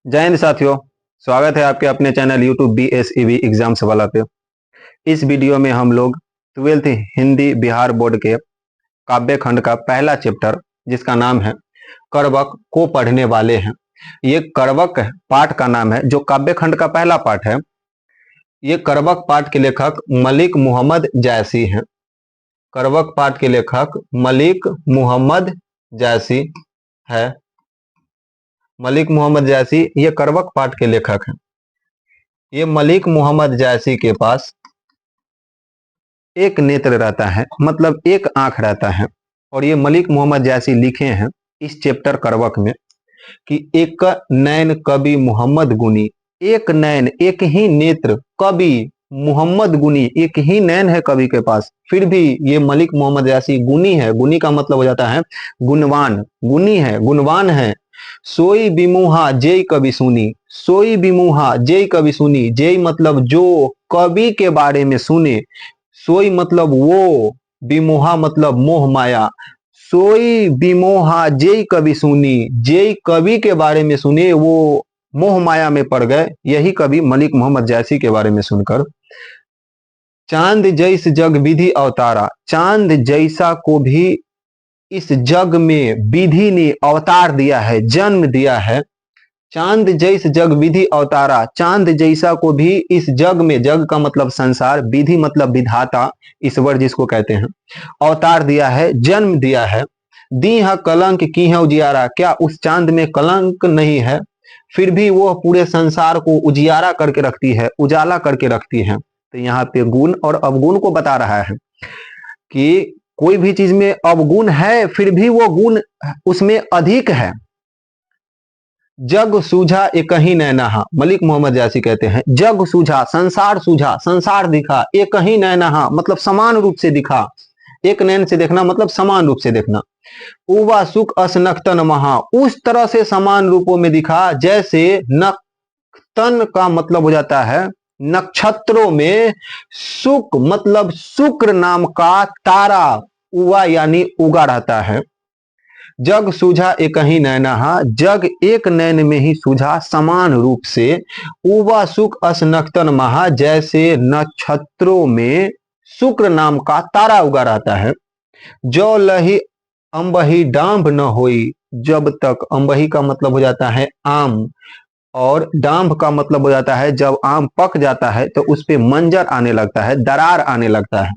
जय हिंद साथियों। स्वागत है आपके अपने चैनल यूट्यूब BSEB एग्जाम सवाल पे। इस वीडियो में हम लोग 12th हिंदी बिहार बोर्ड के काव्य खंड का पहला चैप्टर जिसका नाम है करवक को पढ़ने वाले हैं। ये करवक पाठ का नाम है जो काव्य खंड का पहला पाठ है। ये करवक पाठ के लेखक मलिक मोहम्मद जैसी हैं। करवक पाठ के लेखक मलिक मोहम्मद जैसी है। मलिक मोहम्मद जैसी ये करवक पाठ के लेखक हैं। ये मलिक मोहम्मद जैसी के पास एक नेत्र रहता है, मतलब एक आंख रहता है। और ये मलिक मोहम्मद जैसी लिखे हैं इस चैप्टर करवक में कि एक नैन कवि मोहम्मद गुनी, एक नैन एक ही नेत्र कवि मोहम्मद गुनी, एक ही नैन है कवि के पास, फिर भी ये मलिक मोहम्मद जैसी गुनी है। गुनी का मतलब हो जाता है गुणवान, गुनी है गुणवान है। सोई बिमुहा जय कवि सुनी, सोई बिमुहा जय कवि सुनी, जय मतलब जो कवि के बारे में सुने, सोई मतलब वो, बिमोहा मतलब मोह माया। सोई बिमोहा जय कवि सुनी, जय कवि के बारे में सुने वो मोह माया में पड़ गए। यही कवि मलिक मोहम्मद जैसी के बारे में सुनकर चांद जैस जग विधि अवतारा, चांद जैसा को भी इस जग में विधि ने अवतार दिया है, जन्म दिया है। चांद जैस जग विधि अवतारा, चांद जैसा को भी इस जग में, जग का मतलब संसार, विधि मतलब विधाता, ईश्वर जिसको कहते हैं, अवतार दिया है, जन्म दिया है। दी है कलंक की है उजियारा, क्या उस चांद में कलंक नहीं है? फिर भी वो पूरे संसार को उजियारा करके रखती है, उजाला करके रखती है। तो यहाँ पे गुण और अवगुण को बता रहा है कि कोई भी चीज में अवगुण है फिर भी वो गुण उसमें अधिक है। जग सूझा एक ही नैनहा, मलिक मोहम्मद जैसी कहते हैं जग सूझा, सूझा, संसार दिखा, एक ही नैनहा मतलब समान रूप से दिखा। एक नैन से देखना मतलब समान रूप से देखना। उवा सुख असनक्तन महा, उस तरह से समान रूपों में दिखा जैसे नक्तन का मतलब हो जाता है नक्षत्रों में, शुक मतलब शुक्र नाम का तारा उवा यानी उगा रहता है। जग सूझा एक ही नैनहा, जग एक नैन में ही सूझा समान रूप से। उवा सुख असनक्तन महा, जैसे नक्षत्रों में शुक्र नाम का तारा उगा रहता है। जो लही अंबही डांभ न होई, जब तक, अंबही का मतलब हो जाता है आम, और डांभ का मतलब हो जाता है जब आम पक जाता है तो उस पे मंजर आने लगता है, दरार आने लगता है।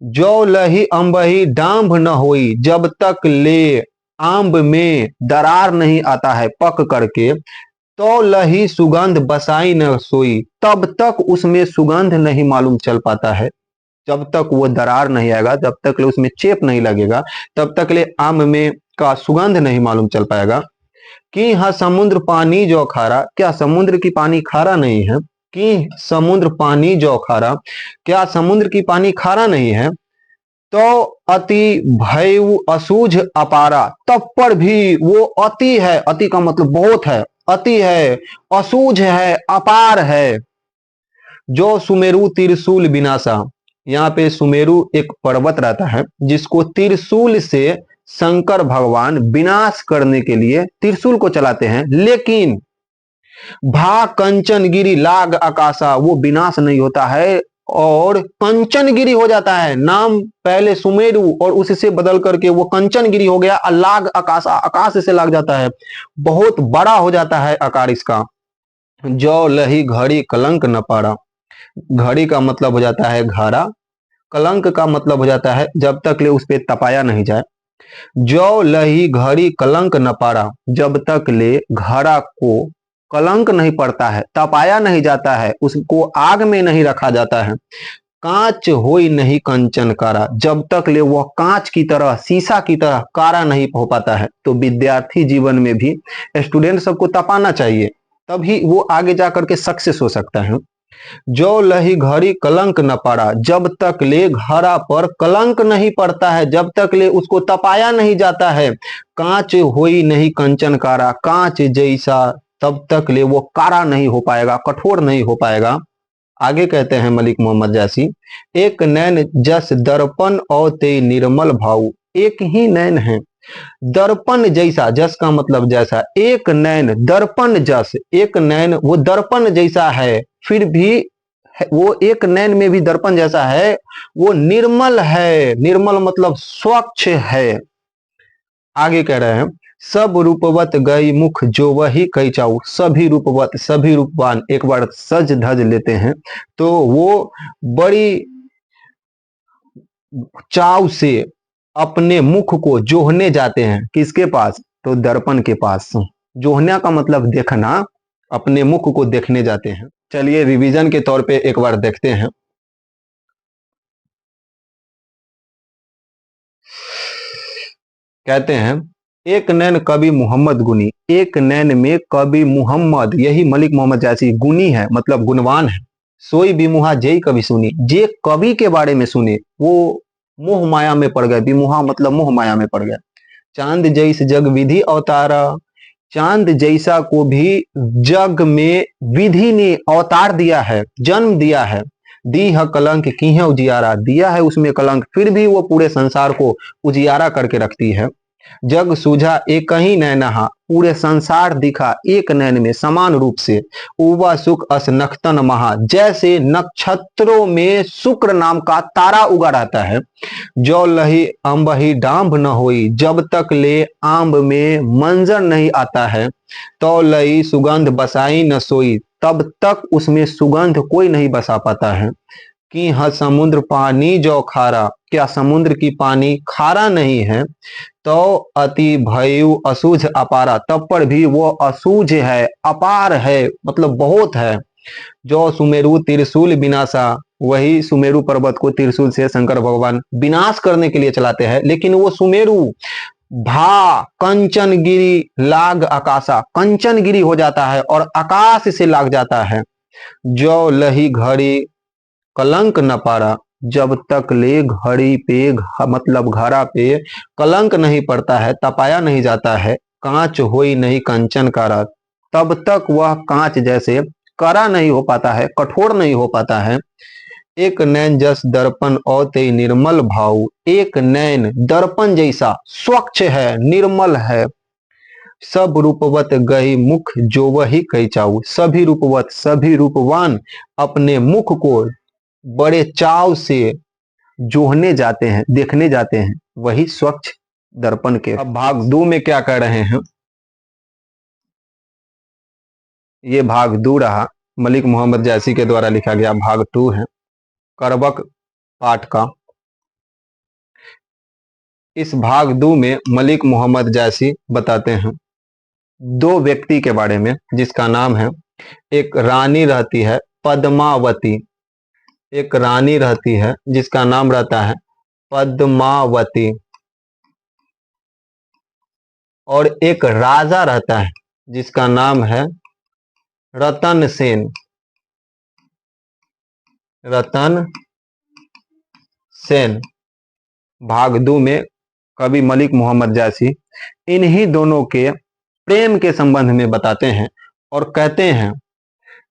जो लही अंबही डांभ न होई, जब तक ले आंब में दरार नहीं आता है पक करके, तो लही सुगंध बसाई न सोई, तब तक उसमें सुगंध नहीं मालूम चल पाता है। जब तक वो दरार नहीं आएगा, जब तक ले उसमें चेप नहीं लगेगा, तब तक ले आम में का सुगंध नहीं मालूम चल पाएगा। कि हाँ समुद्र पानी जो खारा, क्या समुद्र की पानी खारा नहीं है? कि समुद्र पानी जो खारा, क्या समुद्र की पानी खारा नहीं है? तो अति भय असूझ अपारा, तब पर भी वो अति है, अति का मतलब बहुत है, अति है, असूझ है, अपार है। जो सुमेरु त्रिशूल विनाशा, यहाँ पे सुमेरु एक पर्वत रहता है जिसको त्रिशूल से शंकर भगवान विनाश करने के लिए त्रिशूल को चलाते हैं, लेकिन भा कंचनगिरी लाग आकाशा, वो विनाश नहीं होता है और कंचनगिरी हो जाता है। नाम पहले सुमेरु और उससे बदल करके वो कंचनगिरी हो गया। लाग आकाशा, आकाश से लाग जाता है, बहुत बड़ा हो जाता है आकार इसका। जो लही घड़ी कलंक न पारा, घड़ी का मतलब हो जाता है घड़ा, कलंक का मतलब हो जाता है जब तक ले उस पे तपाया नहीं जाए। जो लही घड़ी कलंक न पारा, जब तक ले घड़ा को कलंक नहीं पड़ता है, तपाया नहीं जाता है, उसको आग में नहीं रखा जाता है। कांच होई नहीं कंचन कारा, जब तक ले वह कांच की तरह, शीशा की तरह कारा नहीं हो पाता है। तो विद्यार्थी जीवन में भी स्टूडेंट सबको तपाना चाहिए, तभी वो आगे जाकर के सक्सेस हो सकता है। जो लही घड़ी कलंक न पड़ा, जब तक ले घड़ा पर कलंक नहीं पड़ता है, जब तक ले उसको तपाया नहीं जाता है। कांच होई नहीं कंचन कारा, कांच जैसा तब तक ले वो कारा नहीं हो पाएगा, कठोर नहीं हो पाएगा। आगे कहते हैं मलिक मोहम्मद जैसी, एक नैन जस दर्पण और ते निर्मल भाव, एक ही नैन है दर्पण जैसा, जस का मतलब जैसा, एक नैन दर्पण जस, एक नैन वो दर्पण जैसा है, फिर भी वो एक नैन में भी दर्पण जैसा है, वो निर्मल है, निर्मल मतलब स्वच्छ है। आगे कह रहे हैं सब रूपवत गई मुख जो वही कई चाऊ, सभी रूपवत सभी रूपवान, एक बार सज धज लेते हैं तो वो बड़ी चाव से अपने मुख को जोहने जाते हैं, किसके पास, तो दर्पण के पास। जोहना का मतलब देखना, अपने मुख को देखने जाते हैं। चलिए रिवीजन के तौर पे एक बार देखते हैं। कहते हैं एक नैन कवि मोहम्मद गुनी, एक नैन में कवि मोहम्मद, यही मलिक मोहम्मद जैसी गुनी है मतलब गुणवान है। सोई बिमुहा जेई कवि सुनी, जे कवि के बारे में सुने वो मोह माया में पड़ गए, बिमुहा मतलब मोह माया में पड़ गए। चांद जैस जग विधि अवतारा, चांद जैसा को भी जग में विधि ने अवतार दिया है, जन्म दिया है। दी है कलंक की है उजियारा, दिया है उसमें कलंक, फिर भी वो पूरे संसार को उजियारा करके रखती है। जग सूझा एक ही नैनहा, पूरे संसार दिखा एक नैन में समान रूप से। उवा सुख अस नखतन महा, जैसे नक्षत्रों में शुक्र नाम का तारा उगा रहता है। जो लही अम्बही डांभ न होई, जब तक ले आंब में मंजर नहीं आता है। तो लई सुगंध बसाई न सोई, तब तक उसमें सुगंध कोई नहीं बसा पाता है। कि हाँ समुद्र पानी जो खारा, क्या समुद्र की पानी खारा नहीं है। तो अति भयु असूझ अपारा, तब पर भी वो असूझ है, अपार है मतलब बहुत है। जो सुमेरु त्रिशूल विनाशा, वही सुमेरु पर्वत को त्रिशूल से शंकर भगवान विनाश करने के लिए चलाते हैं, लेकिन वो सुमेरु भा कंचन गिरी लाग आकाशा, कंचन गिरी हो जाता है और आकाश से लाग जाता है। जो लही घड़ी कलंक न पारा, जब तक ले घड़ी पे मतलब घड़ा पे कलंक नहीं पड़ता है, तपाया नहीं जाता है। कांच होई नहीं कंचन कारा, तब तक वह कांच जैसे कड़ा नहीं हो पाता है, कठोर नहीं हो पाता है। एक नैन जस दर्पण औते निर्मल भाव, एक नैन दर्पण जैसा स्वच्छ है, निर्मल है। सब रूपवत गई मुख जो वही कई चाऊ, सभी रूपवत सभी रूपवान अपने मुख को बड़े चाव से जोहने जाते हैं, देखने जाते हैं, वही स्वच्छ दर्पण के। अब भाग 2 में क्या कर रहे हैं, ये भाग 2 रहा, मलिक मोहम्मद जैसी के द्वारा लिखा गया भाग 2 है करबक पाठ का। इस भाग 2 में मलिक मोहम्मद जैसी बताते हैं 2 व्यक्ति के बारे में, जिसका नाम है, एक रानी रहती है पद्मावती, एक रानी रहती है जिसका नाम रहता है पद्मावती, और एक राजा रहता है जिसका नाम है रतन सेन, रतन सेन। भाग 2 में कवि मलिक मोहम्मद जैसी इन्हीं दोनों के प्रेम के संबंध में बताते हैं और कहते हैं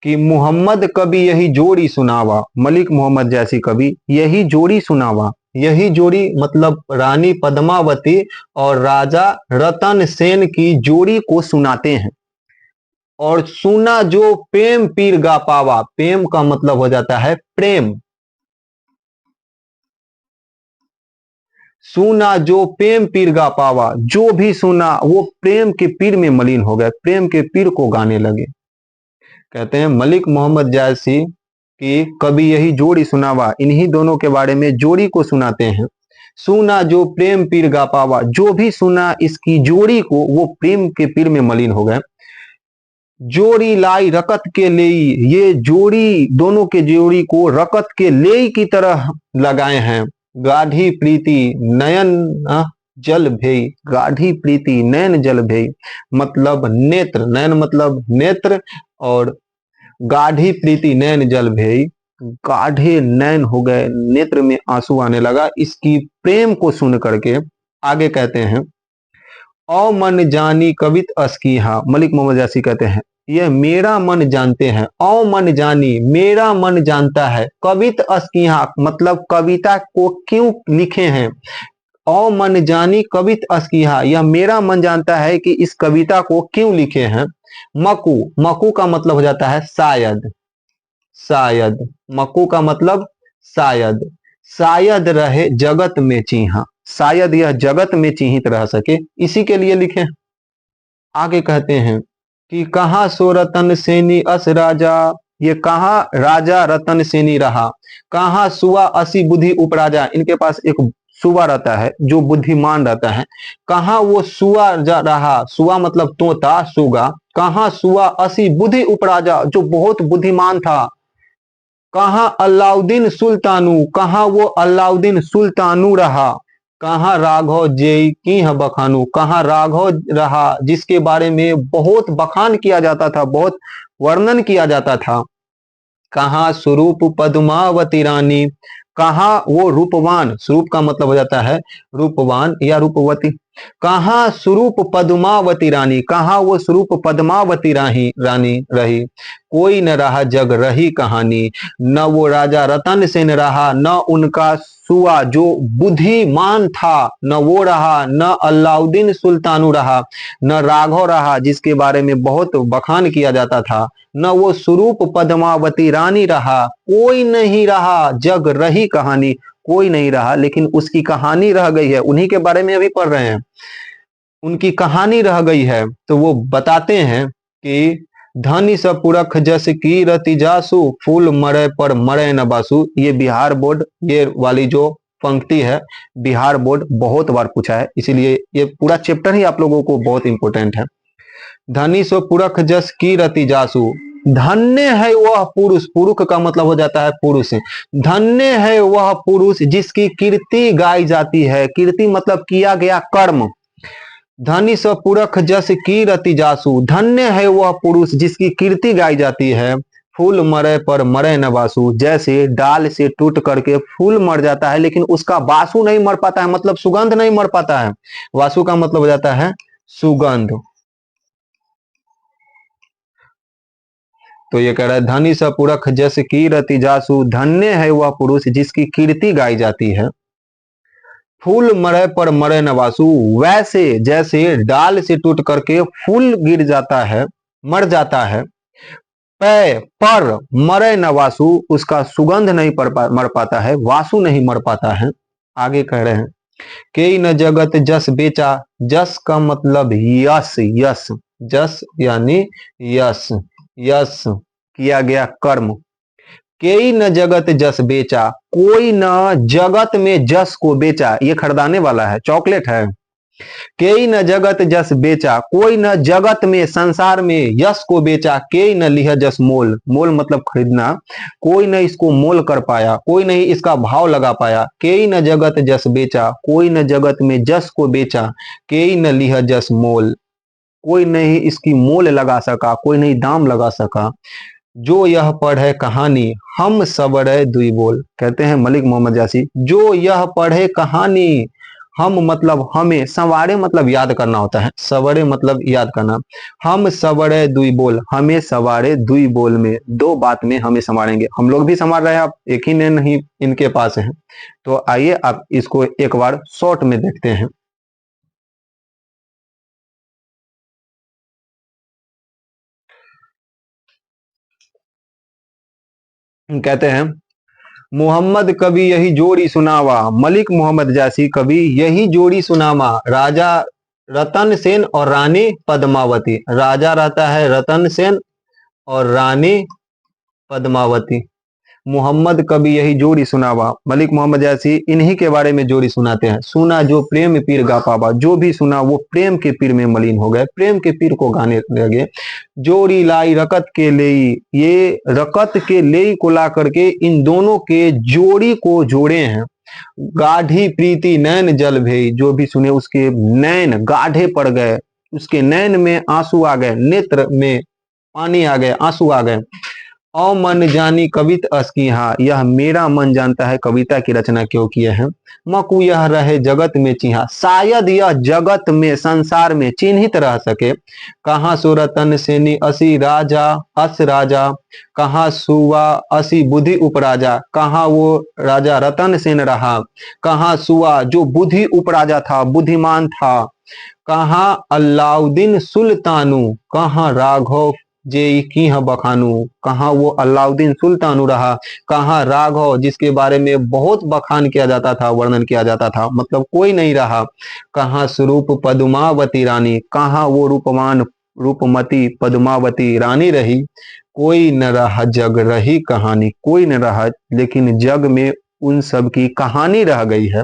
कि मोहम्मद कवि यही जोड़ी सुनावा, मलिक मोहम्मद जैसी कवि यही जोड़ी सुनावा। यही जोड़ी मतलब रानी पद्मावती और राजा रतन सेन की जोड़ी को सुनाते हैं। और सुना जो प्रेम पीर गा पावा, प्रेम का मतलब हो जाता है प्रेम। सुना जो प्रेम पीर गा पावा, जो भी सुना वो प्रेम के पीर में मलिन हो गए, प्रेम के पीर को गाने लगे। कहते हैं मलिक मोहम्मद जैसी कि कभी यही जोड़ी सुनावा, इन्हीं दोनों के बारे में जोड़ी को सुनाते हैं। सुना जो प्रेम पीर गा पावा, जो भी सुना इसकी जोड़ी को वो प्रेम के पीर में मलिन हो गए। जोड़ी लाई रकत के ले, ये जोड़ी दोनों के जोड़ी को रकत के ले की तरह लगाए हैं। गाढ़ी प्रीति नयन जल भेई, गाढ़ी प्रीति नयन जल भेई मतलब नेत्र, नयन मतलब नेत्र, और गाढ़ी प्रीति नयन जल भेई, गाढ़े नयन हो गए, नेत्र में आंसू आने लगा इसकी प्रेम को सुन करके। आगे कहते हैं औ मन जानी कवित अस्कीहा, मलिक मोहम्मद जैसी कहते हैं यह मेरा मन जानते हैं। औ मन जानी मेरा मन जानता है, कवित अस्कीहा मतलब कविता को क्यों लिखे हैं, औ मन जानी कवित अस्किहा, यह मेरा मन जानता है कि इस कविता को क्यों लिखे हैं। मकु, मकु का मतलब हो जाता है शायद, शायद, मकु का मतलब शायद, शायद रहे जगत में चीहा, शायद यह जगत में चिहित रह सके, इसी के लिए लिखे। आगे कहते हैं कि कहाँ सो रतन सेनी अस राजा, ये कहाँ राजा रतन सेनी रहा, कहाँ सुआ असी बुद्धि उपराजा, इनके पास एक सुआ रहता है जो बुद्धिमान रहता है, कहाँ वो सुआ रहा, सुआ मतलब तोता, सुगा, कहाँ सुआ असी बुद्धि उपराजा, जो बहुत बुद्धिमान था। कहाँ अलाउद्दीन सुल्तानू, कहाँ वो अलाउद्दीन सुल्तानू रहा। कहाँ राघव जेई की है बखानू, कहाँ राघव रहा जिसके बारे में बहुत बखान किया जाता था, बहुत वर्णन किया जाता था। कहाँ स्वरूप पद्मावती रानी, कहाँ वो रूपवान, स्वरूप का मतलब हो जाता है रूपवान या रूपवती, कहाँ स्वरूप पद्मावती रानी, कहाँ वो स्वरूप पद्मावती रानी रही। कोई न रहा जग रही कहानी, न वो राजा रतन सेन रहा, न उनका सुआ जो बुद्धिमान था, न वो रहा, न अलाउद्दीन सुल्तानू रहा, न राघव रहा जिसके बारे में बहुत बखान किया जाता था, न वो स्वरूप पद्मावती रानी रहा, कोई नहीं रहा जग रही कहानी, कोई नहीं रहा लेकिन उसकी कहानी रह गई है, उन्हीं के बारे में अभी पढ़ रहे हैं, उनकी कहानी रह गई है। तो वो बताते हैं कि धनी स पुरख जस की रति जासु, फूल मरे पर मरे न बासु, ये बिहार बोर्ड, ये वाली जो पंक्ति है बिहार बोर्ड बहुत बार पूछा है, इसीलिए ये पूरा चैप्टर ही आप लोगों को बहुत इंपॉर्टेंट है। धनी सो पुरख जस की रति जासु, धन्य है वह पुरुष, पुरुष का मतलब हो जाता है पुरुष, धन्य है वह पुरुष जिसकी कीर्ति गाई जाती है, कीर्ति मतलब किया गया कर्म। धनी स पुरख जस की रति जासु, धन्य है वह पुरुष जिसकी कीर्ति गाई जाती है। फूल मरे पर मरे न वासु, जैसे डाल से टूट करके फूल मर जाता है लेकिन उसका वासु नहीं मर पाता है, मतलब सुगंध नहीं मर पाता है। वासु का मतलब हो जाता है सुगंध। तो ये कह रहा है धनी स पुरख जस की रति जासु, धन्य है वह पुरुष जिसकी कीर्ति गाई जाती है। फूल मरे पर मरे न वासु, वैसे जैसे डाल से टूट करके फूल गिर जाता है, मर जाता है। पर मरे न वासु, उसका सुगंध नहीं मर पाता है, वासु नहीं मर पाता है। आगे कह रहे हैं के न जगत जस बेचा, जस का मतलब यश, यश, जस यानी यश, यश किया गया कर्म। के न जगत जस बेचा, कोई न जगत में जस को बेचा, ये खरीदाने वाला है, चॉकलेट है। के न जगत जस बेचा, कोई न जगत में संसार में यश को बेचा, के न लिह जस मोल, मोल मतलब खरीदना, कोई न इसको मोल कर पाया, कोई नहीं इसका भाव लगा पाया। के न जगत जस बेचा, कोई न जगत में जस को बेचा, के न लिह जस मोल, कोई नहीं इसकी मोल लगा सका, कोई नहीं दाम लगा सका। जो यह पढ़े कहानी हम सवरे दुई बोल, कहते हैं मलिक मोहम्मद यासी, जो यह पढ़े कहानी, हम मतलब हमें, संवारे मतलब याद करना होता है, सवरे मतलब याद करना, हम सवरे दुई बोल, हमें सवारे दुई बोल में, दो बात में हमें संवारेंगे। हम लोग भी संवार रहे हैं, आप एक ही ने नहीं इनके पास है। तो आइए आप इसको एक बार शॉर्ट में देखते हैं। कहते हैं मोहम्मद कभी यही जोड़ी सुनावा, मलिक मोहम्मद जासी कभी यही जोड़ी सुनावा, राजा रतन सेन और रानी पद्मावती। राजा रहता है रतन सेन और रानी पद्मावती। मोहम्मद कभी यही जोड़ी सुनावा, मलिक मोहम्मद जासी इन्हीं के बारे में जोड़ी सुनाते हैं। सुना जो प्रेम पीर गा पावा, जो भी सुना वो प्रेम के पीर में मलिन हो गए, प्रेम के पीर को गाने लगे। जोड़ी लाई रकत के लेई, ये रकत के लेई को ला करके इन दोनों के जोड़ी को जोड़े हैं। गाढ़ी प्रीति नैन जल भई, जो भी सुने उसके नैन गाढ़े पड़ गए, उसके नैन में आंसू आ गए, नेत्र में पानी आ गए, आंसू आ गए। औ मन जानी कवित अस की हाँ, यह मेरा मन जानता है कविता की रचना क्यों किए हैं। मकु यह रहे जगत में चिन्हा, शायद यह जगत में संसार में चिन्हित रह सके। कहाँ सो रतन सेनी असी राजा अस राजा, कहाँ सुआ असी बुद्धि उपराजा, कहाँ वो राजा रतन सेन रहा, कहाँ सुआ जो बुद्धि उपराजा था, बुद्धिमान था, कहाँ अलाउद्दीन सुल्तानु, कहाँ राघव जे की बखानू, कहाँ वो अलाउद्दीन सुल्तानु रहा, कहाँ राघव जिसके बारे में बहुत बखान किया जाता था, वर्णन किया जाता था, मतलब कोई नहीं रहा। कहाँ स्वरूप पद्मावती रानी, कहाँ वो रूपवान रूपमती पद्मावती रानी रही। कोई न रहा जग रही कहानी, कोई न रहा लेकिन जग में उन सब की कहानी रह गई है।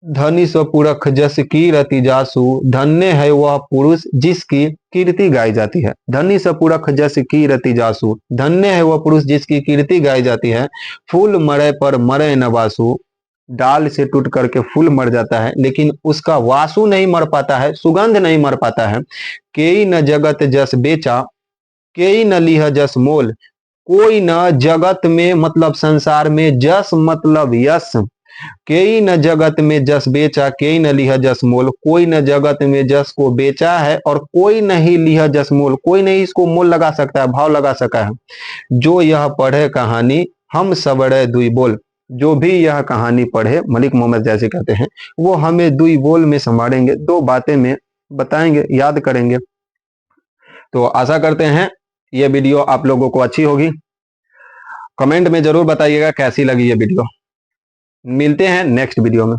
धनी स्वपुरख जस कीरति जासु, धन्य है वह पुरुष जिसकी कीर्ति गाई जाती है। धनी स्वपुरख जस कीरति जासु, धन्य है वह पुरुष जिसकी कीर्ति गाई जाती है। फूल मरे पर मरे न वासु, डाल से टूट करके फूल मर जाता है लेकिन उसका वासु नहीं मर पाता है, सुगंध नहीं मर पाता है। केई न जगत जस बेचा, केई न लिह जस मोल, कोई न जगत में मतलब संसार में, जस मतलब यश, केई न जगत में जस बेचा, केई न लिह जस मोल, कोई न जगत में जस को बेचा है और कोई नहीं लिह जस मोल, कोई नहीं इसको मोल लगा सकता है, भाव लगा सका है। जो यह पढ़े कहानी हम सबड़े दुई बोल, जो भी यह कहानी पढ़े, मलिक मोहम्मद जैसे कहते हैं, वो हमें दुई बोल में संभालेंगे, दो बातें में बताएंगे, याद करेंगे। तो आशा करते हैं ये वीडियो आप लोगों को अच्छी होगी। कमेंट में जरूर बताइएगा कैसी लगी ये वीडियो। मिलते हैं नेक्स्ट वीडियो में।